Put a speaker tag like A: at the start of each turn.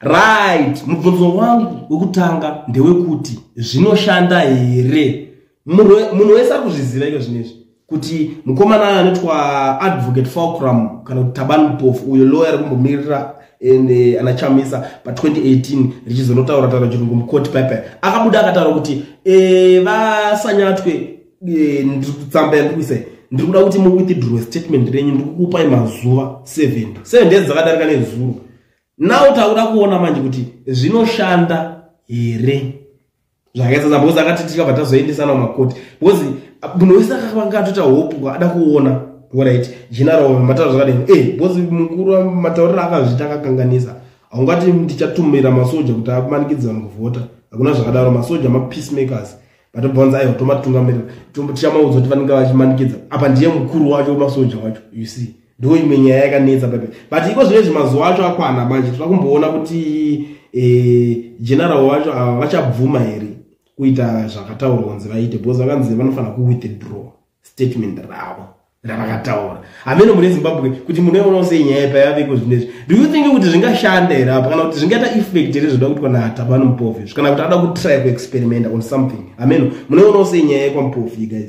A: Right, mubvunzo wangu wekutanga ndewekuti zvinoshanda here? Munhu wese ari kuzviziva iko zvinezvi kuti mukomana anoitwa Advocate Fulcrum kana kuti Thabani Mpofu uyo lawyer ari kumbomirira anachamisa pa 2018 richizonotaura taura chirungu mukoti pipe akabuda akataura kuti vasanyatwe nditsamba ndikuise ndiri kuda kuti mu withdraw statement renyu ndikukupa mazuva 7 days dzakadarika nezuro. Now takuda kuona manje kuti zvinoshanda here zvakaita sabhozi akati tikabva tazoendesana mumakoti because munhu wese akanga atoita hope ada kuona right general matauro zvakadini bozi mukuru wamatauriro akazvita akakanganisa aungati ndichatumira masoja kuti amanikidza vanhu kuvhota hakuna zvakadaro masoja mapeacemakers vatobvunza aiwa tomatungamirira tichamaudza kuti vanenge vachimanikidza apa ndiye mukuru wacho masoja wacho you see ndo imwe nyaya yakanetsa pepe but iko zvinezvi mazuva acho akwana manje toda kumboona kuti general wacho vachabvuma here kuita zvakataurwa kunzi vaite because vakanzi vanofanira kuwithdraw statement ravo ravakataura hameno mune Zimbabwe kuti munoona sei nyaya payaveko zvinezvi. Do you think kuti zvingashanda here apa kana kuti zvingaita effect here zvoda kuti kana Thabani Mpofu kana kuti ada kutry kuexperimenta on something hameno munoona sei nyaya kwaMpofu guys?